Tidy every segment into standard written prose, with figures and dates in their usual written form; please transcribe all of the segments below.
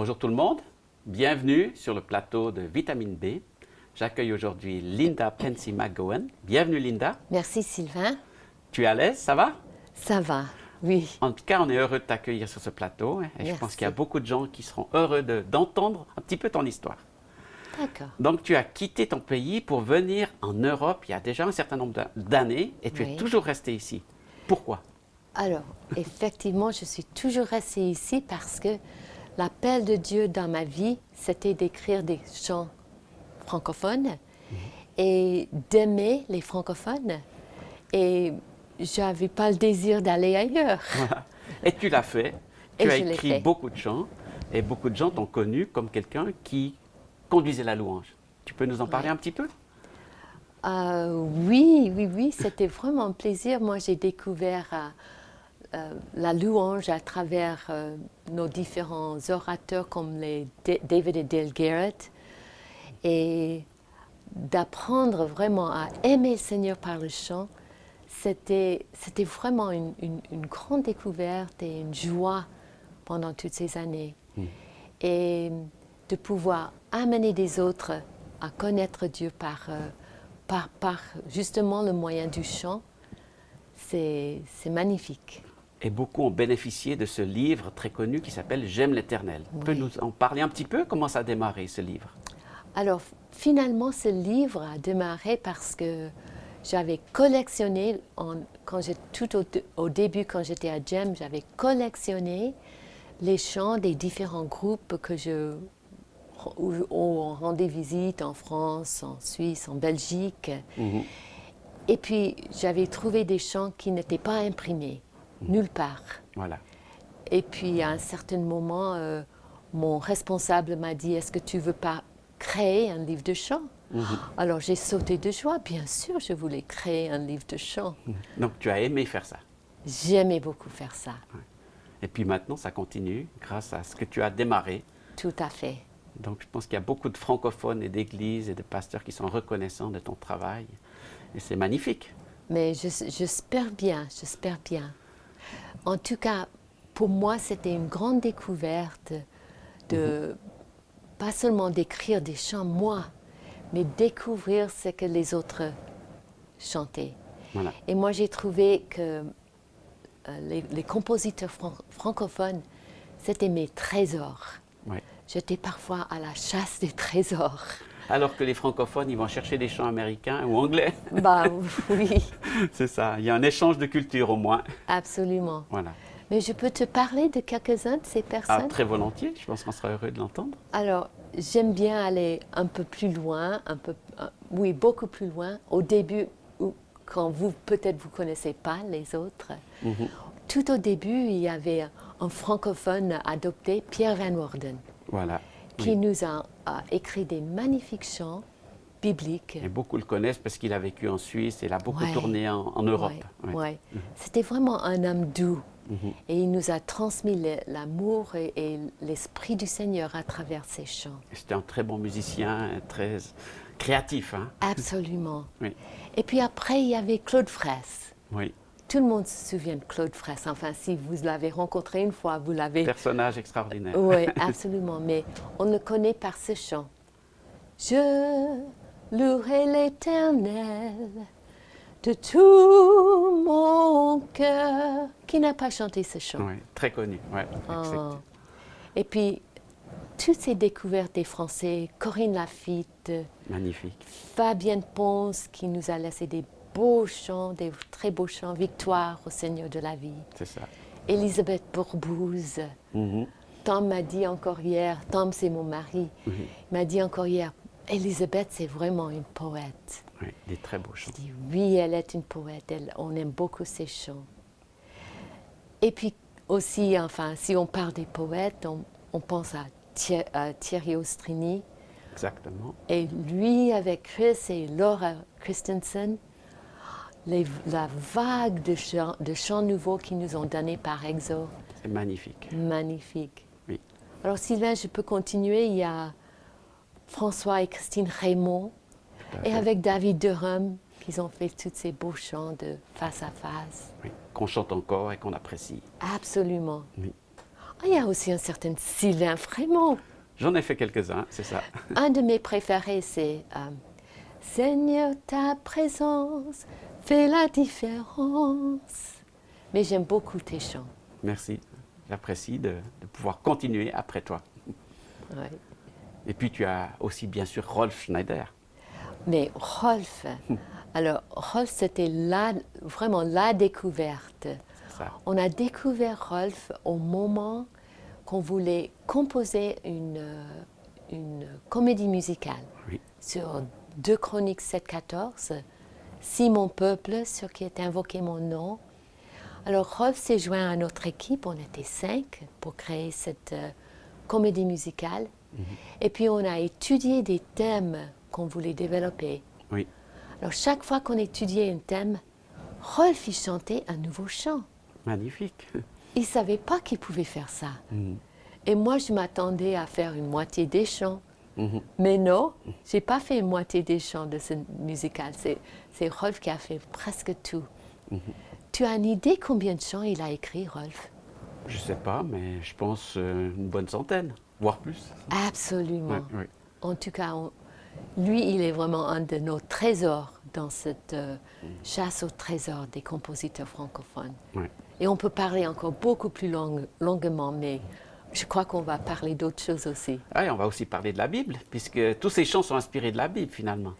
Bonjour tout le monde, bienvenue sur le plateau de Vitamine B. J'accueille aujourd'hui Linda Pensy McGowan. Bienvenue Linda. Merci Sylvain. Tu es à l'aise, ça va? Ça va, oui. En tout cas, on est heureux de t'accueillir sur ce plateau. Et Merci. je pense qu'il y a beaucoup de gens qui seront heureux d'entendre un petit peu ton histoire. D'accord. Donc tu as quitté ton pays pour venir en Europe il y a déjà un certain nombre d'années et tu es toujours resté ici. Pourquoi? Alors, effectivement, je suis toujours restée ici parce que l'appel de Dieu dans ma vie, c'était d'écrire des chants francophones et d'aimer les francophones. Et je n'avais pas le désir d'aller ailleurs. Voilà. Et tu l'as fait. Tu as écrit beaucoup de chants et beaucoup de gens t'ont connu comme quelqu'un qui conduisait la louange. Tu peux nous en parler un petit peu? Oui, c'était vraiment un plaisir. Moi, j'ai découvert la louange à travers nos différents orateurs comme les David et Dale Garrett et d'apprendre vraiment à aimer le Seigneur par le chant, c'était vraiment une grande découverte et une joie pendant toutes ces années. Et de pouvoir amener des autres à connaître Dieu par justement le moyen du chant, c'est magnifique. Et beaucoup ont bénéficié de ce livre très connu qui s'appelle « J'aime l'Éternel ». Tu peux nous en parler un petit peu? Comment ça a démarré ce livre? Alors, finalement, ce livre a démarré parce que j'avais collectionné, au début, quand j'étais à GEM, j'avais collectionné les chants des différents groupes où on rendait visite en France, en Suisse, en Belgique. Et puis, j'avais trouvé des chants qui n'étaient pas imprimés, nulle part. Voilà. Et puis, à un certain moment, mon responsable m'a dit, est-ce que tu ne veux pas créer un livre de chants? Alors, j'ai sauté de joie. Bien sûr, je voulais créer un livre de chants. Donc, tu as aimé faire ça? J'aimais beaucoup faire ça. Ouais. Et puis maintenant, ça continue grâce à ce que tu as démarré. Tout à fait. Donc, je pense qu'il y a beaucoup de francophones et d'églises et de pasteurs qui sont reconnaissants de ton travail. Et c'est magnifique. Mais j'espère bien, j'espère bien. En tout cas, pour moi, c'était une grande découverte de pas seulement d'écrire des chants, moi, mais découvrir ce que les autres chantaient. Voilà. Et moi, j'ai trouvé que les compositeurs francophones, c'était mes trésors. Oui. J'étais parfois à la chasse des trésors. Alors que les francophones, ils vont chercher des chants américains ou anglais. Bah oui. C'est ça, il y a un échange de culture au moins. Absolument. Voilà. Mais je peux te parler de quelques-uns de ces personnes? Ah, très volontiers, je pense qu'on sera heureux de l'entendre. Alors, j'aime bien aller un peu plus loin, oui, beaucoup plus loin. Au début, quand peut-être vous ne connaissez pas les autres, tout au début, il y avait un francophone adopté, Pierre Van Woerden, voilà. qui nous a écrit des magnifiques chants bibliques. Et beaucoup le connaissent parce qu'il a vécu en Suisse et il a beaucoup tourné en Europe. Ouais. C'était vraiment un homme doux. Et il nous a transmis l'amour et l'esprit du Seigneur à travers ses chants. C'était un très bon musicien, très créatif. Hein? Absolument. Oui. Et puis après, il y avait Claude Fraisse. Oui. Tout le monde se souvient de Claude Fraisse. Enfin, si vous l'avez rencontré une fois, vous l'avez... Personnage extraordinaire. Oui, absolument. Mais on le connaît par ce chant. Je louerai l'Éternel de tout mon cœur. Qui n'a pas chanté ce chant? Oui, très connu. Ouais, Et puis, toutes ces découvertes des Français, Corinne Lafitte, magnifique. Fabienne Ponce, qui nous a laissé des beaux chants, des très beaux chants, Victoire au Seigneur de la vie. C'est ça. Elisabeth Bourbouze. Tom m'a dit encore hier, Tom c'est mon mari, m'a dit encore hier, Elisabeth c'est vraiment une poète. Oui, des très beaux chants. Je dis oui, elle est une poète, on aime beaucoup ses chants. Et puis aussi, enfin, si on parle des poètes, on pense à Thierry Ostrini. Exactement. Et lui, avec Chris et Laura Christensen, la vague de chants nouveaux qu'ils nous ont donnés par EXO. C'est magnifique. Magnifique. Oui. Alors Sylvain, je peux continuer. Il y a François et Christine Raymond. Et avec David Durham, qu'ils ont fait tous ces beaux chants de face à face. Oui, qu'on chante encore et qu'on apprécie. Absolument. Oui. Il y a aussi un certain Sylvain Frémont. J'en ai fait quelques-uns, c'est ça. Un de mes préférés, c'est Seigneur, ta présence fait la différence. Mais j'aime beaucoup tes chants. Merci. J'apprécie de pouvoir continuer après toi. Ouais. Et puis tu as aussi bien sûr Rolf Schneider. Mais Rolf, alors Rolf, c'était vraiment la découverte. Ça. On a découvert Rolf au moment qu'on voulait composer une comédie musicale Oui. sur 2 Chroniques 7-14, Si mon peuple, sur qui est invoqué mon nom. Alors Rolf s'est joint à notre équipe, on était 5 pour créer cette comédie musicale. Et puis on a étudié des thèmes qu'on voulait développer. Oui. Alors chaque fois qu'on étudiait un thème, Rolf il chantait un nouveau chant. Magnifique. Il ne savait pas qu'il pouvait faire ça. Et moi je m'attendais à faire une moitié des chants. Mais non, je n'ai pas fait une moitié des chants de ce musical. C'est Rolf qui a fait presque tout. Tu as une idée combien de chants il a écrit, Rolf? Je ne sais pas, mais je pense une bonne centaine, voire plus. Absolument. Ouais, oui. En tout cas, lui, il est vraiment un de nos trésors dans cette chasse au trésor des compositeurs francophones. Ouais. Et on peut parler encore beaucoup plus longuement, mais je crois qu'on va parler d'autres choses aussi. Ah, et on va aussi parler de la Bible, puisque tous ces chants sont inspirés de la Bible finalement.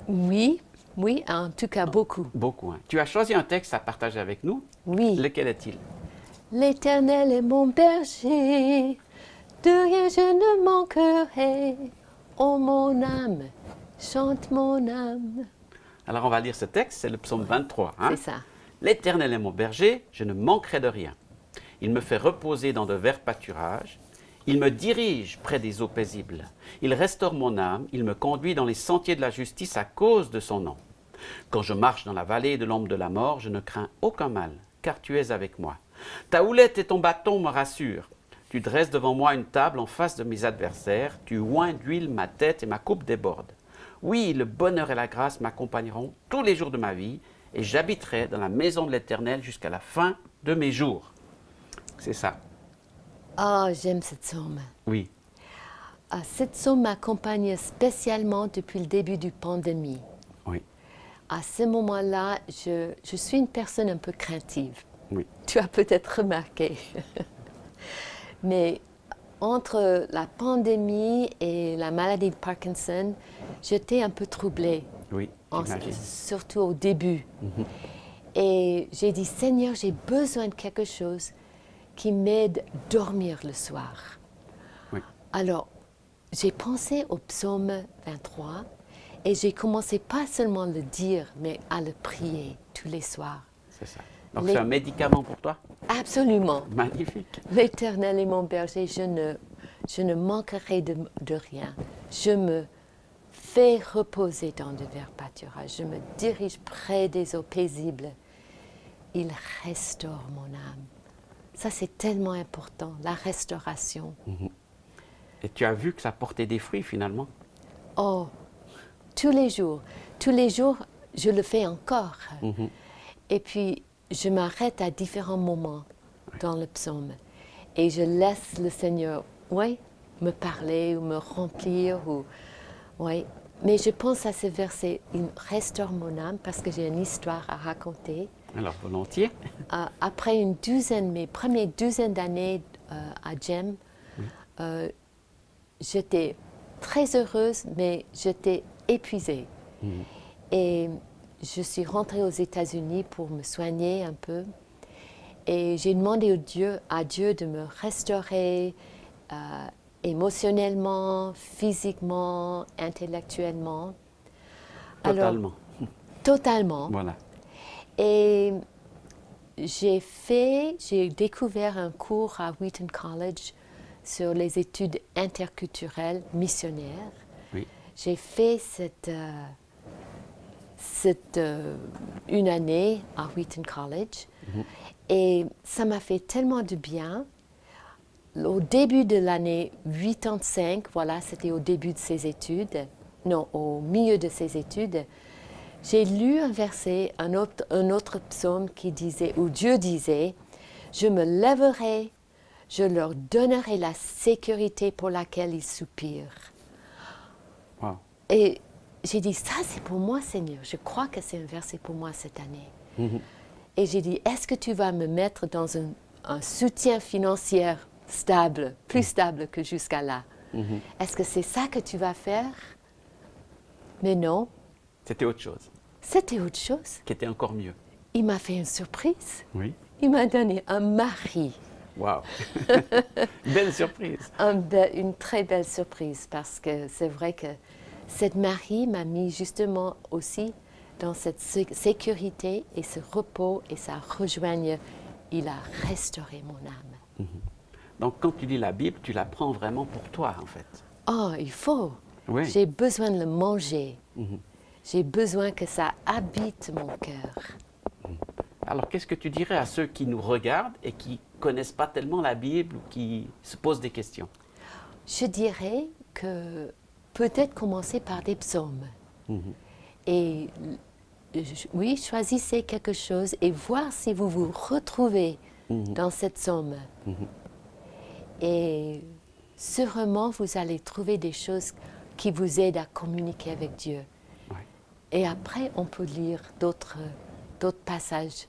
Oui, oui, en tout cas beaucoup. Beaucoup. Hein. Tu as choisi un texte à partager avec nous. Oui. Lequel est-il? L'Éternel est mon berger, de rien je ne manquerai. Oh mon âme, chante mon âme. Alors on va lire ce texte, c'est le psaume 23. Hein? C'est ça. L'Éternel est mon berger, je ne manquerai de rien. Il me fait reposer dans de verts pâturages. Il me dirige près des eaux paisibles. Il restaure mon âme. Il me conduit dans les sentiers de la justice à cause de son nom. Quand je marche dans la vallée de l'ombre de la mort, je ne crains aucun mal, car tu es avec moi. Ta houlette et ton bâton me rassurent. Tu dresses devant moi une table en face de mes adversaires. Tu oins d'huile ma tête et ma coupe déborde. Oui, le bonheur et la grâce m'accompagneront tous les jours de ma vie, et j'habiterai dans la maison de l'Éternel jusqu'à la fin de mes jours. C'est ça. Ah, j'aime cette psaume. Oui. Cette psaume m'accompagne spécialement depuis le début de la pandémie. Oui. À ce moment-là, je suis une personne un peu craintive. Oui. Tu as peut-être remarqué. Mais entre la pandémie et la maladie de Parkinson, j'étais un peu troublée. Oui, j'imagine. Surtout au début. Et j'ai dit, Seigneur, j'ai besoin de quelque chose qui m'aide à dormir le soir. Oui. Alors, j'ai pensé au psaume 23 et j'ai commencé pas seulement à le dire, mais à le prier tous les soirs. C'est ça. Donc c'est un médicament pour toi? Absolument. Magnifique. L'Éternel est mon berger, je ne manquerai de rien. Je me fais reposer dans de verts pâturages. Je me dirige près des eaux paisibles. Il restaure mon âme. Ça, c'est tellement important, la restauration. Et tu as vu que ça portait des fruits finalement? Oh, tous les jours. Tous les jours, je le fais encore. Et puis, je m'arrête à différents moments dans le psaume. Et je laisse le Seigneur, me parler ou me remplir. Mais je pense à ce verset, il restaure mon âme parce que j'ai une histoire à raconter. Alors, volontiers. Après mes premières douzaines d'années à GEM, j'étais très heureuse, mais j'étais épuisée. Et je suis rentrée aux États-Unis pour me soigner un peu. Et j'ai demandé à Dieu de me restaurer émotionnellement, physiquement, intellectuellement. Totalement. Alors, totalement. Voilà. Et j'ai découvert un cours à Wheaton College sur les études interculturelles missionnaires. Oui. J'ai fait une année à Wheaton College et ça m'a fait tellement de bien. Au début de l'année 85, c'était au début de ses études, non, au milieu de ses études, j'ai lu un verset, un autre psaume qui disait, où Dieu disait, « Je me lèverai, je leur donnerai la sécurité pour laquelle ils soupirent. Wow. Et j'ai dit, ça c'est pour moi, Seigneur. Je crois que c'est un verset pour moi cette année. Et j'ai dit, est-ce que tu vas me mettre dans un soutien financier stable, plus stable que jusqu'à là? Est-ce que c'est ça que tu vas faire? Mais non, C'était autre chose, c'était autre chose. qui était encore mieux. Il m'a fait une surprise. Oui. Il m'a donné un mari. Wow. Belle surprise. Une très belle surprise parce que c'est vrai que cette mari m'a mis justement aussi dans cette sécurité et ce repos et ça rejoigne. Il a restauré mon âme. Donc, quand tu lis la Bible, tu la prends vraiment pour toi, en fait. Oh, il faut. Oui. J'ai besoin de le manger. J'ai besoin que ça habite mon cœur. Alors, qu'est-ce que tu dirais à ceux qui nous regardent et qui ne connaissent pas tellement la Bible ou qui se posent des questions? Je dirais que peut-être commencer par des psaumes. Et oui, choisissez quelque chose et voir si vous vous retrouvez dans cette psaume. Et sûrement, vous allez trouver des choses qui vous aident à communiquer avec Dieu. Ouais. Et après, on peut lire d'autres passages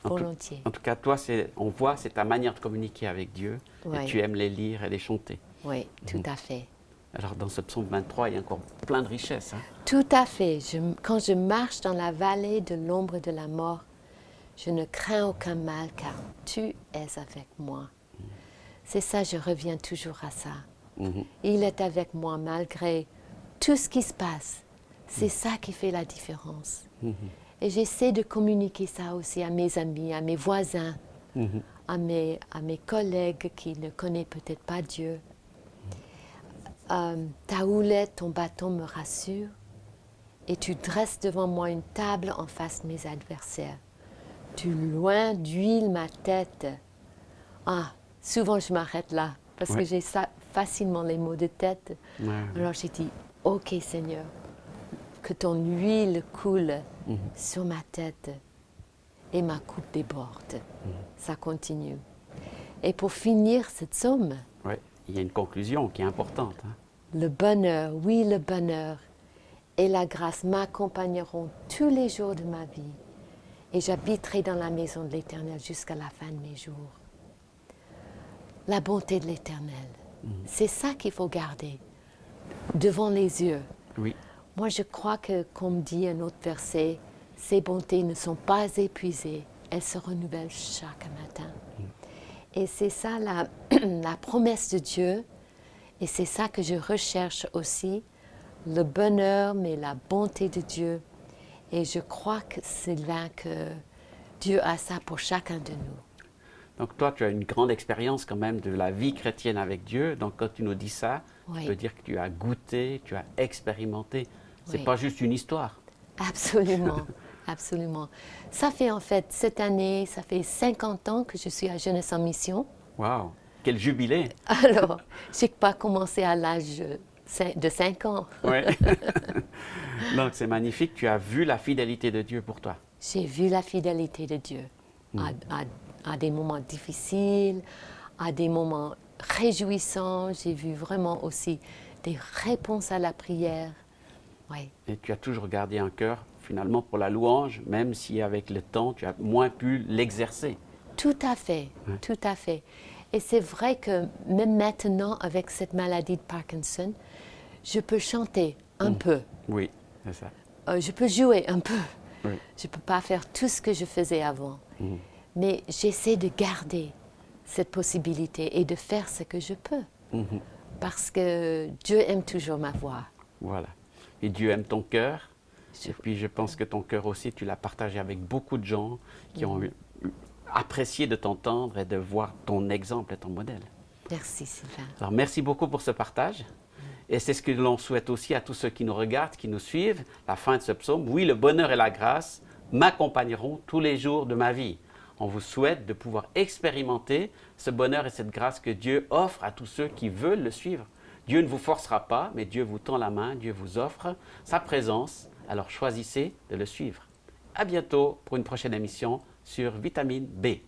volontiers. En tout cas, toi, on voit, c'est ta manière de communiquer avec Dieu. Ouais. Et tu aimes les lire et les chanter. Oui, tout à fait. Alors, dans ce psaume 23, il y a encore plein de richesses. Hein? Tout à fait. Quand je marche dans la vallée de l'ombre de la mort, je ne crains aucun mal car tu es avec moi. C'est ça, je reviens toujours à ça. Il est avec moi malgré tout ce qui se passe. C'est ça qui fait la différence. Et j'essaie de communiquer ça aussi à mes amis, à mes voisins, à mes collègues qui ne connaissent peut-être pas Dieu. Ta houlette, ton bâton me rassure et tu dresses devant moi une table en face de mes adversaires. Tu loin d'huile ma tête. Ah, souvent je m'arrête là parce que j'ai facilement les maux de tête. Alors j'ai dit, ok Seigneur, que ton huile coule sur ma tête et ma coupe déborde. Ça continue. Et pour finir cette somme, il y a une conclusion qui est importante. Hein? Le bonheur, oui le bonheur et la grâce m'accompagneront tous les jours de ma vie et j'habiterai dans la maison de l'Éternel jusqu'à la fin de mes jours. La bonté de l'Éternel, c'est ça qu'il faut garder devant les yeux. Oui. Moi je crois que, comme dit un autre verset, ces bontés ne sont pas épuisées, elles se renouvellent chaque matin. Et c'est ça la promesse de Dieu, et c'est ça que je recherche aussi, le bonheur, mais la bonté de Dieu. Et je crois que Sylvain, que Dieu a ça pour chacun de nous. Donc toi, tu as une grande expérience quand même de la vie chrétienne avec Dieu. Donc quand tu nous dis ça, tu peux dire que tu as goûté, tu as expérimenté. Ce n'est pas juste une histoire. Absolument. Absolument. Ça fait en fait, cette année, ça fait 50 ans que je suis à Jeunesse en Mission. Waouh, quel jubilé! Alors, je n'ai pas commencé à l'âge de 5 ans. Oui. Donc c'est magnifique, tu as vu la fidélité de Dieu pour toi. J'ai vu la fidélité de Dieu à des moments difficiles, à des moments réjouissants. J'ai vu vraiment aussi des réponses à la prière. Oui. Et tu as toujours gardé un cœur finalement pour la louange, même si avec le temps, tu as moins pu l'exercer. Tout à fait, tout à fait. Et c'est vrai que même maintenant, avec cette maladie de Parkinson, je peux chanter un peu. Oui, c'est ça. Je peux jouer un peu. Oui. Je ne peux pas faire tout ce que je faisais avant. Mais j'essaie de garder cette possibilité et de faire ce que je peux. Parce que Dieu aime toujours ma voix. Voilà. Et Dieu aime ton cœur. Et puis je pense que ton cœur aussi, tu l'as partagé avec beaucoup de gens qui ont apprécié de t'entendre et de voir ton exemple et ton modèle. Merci Sylvain. Alors merci beaucoup pour ce partage. Et c'est ce que l'on souhaite aussi à tous ceux qui nous regardent, qui nous suivent, la fin de ce psaume. Oui, le bonheur et la grâce m'accompagneront tous les jours de ma vie. On vous souhaite de pouvoir expérimenter ce bonheur et cette grâce que Dieu offre à tous ceux qui veulent le suivre. Dieu ne vous forcera pas, mais Dieu vous tend la main, Dieu vous offre sa présence. Alors choisissez de le suivre. À bientôt pour une prochaine émission sur Vitamine B.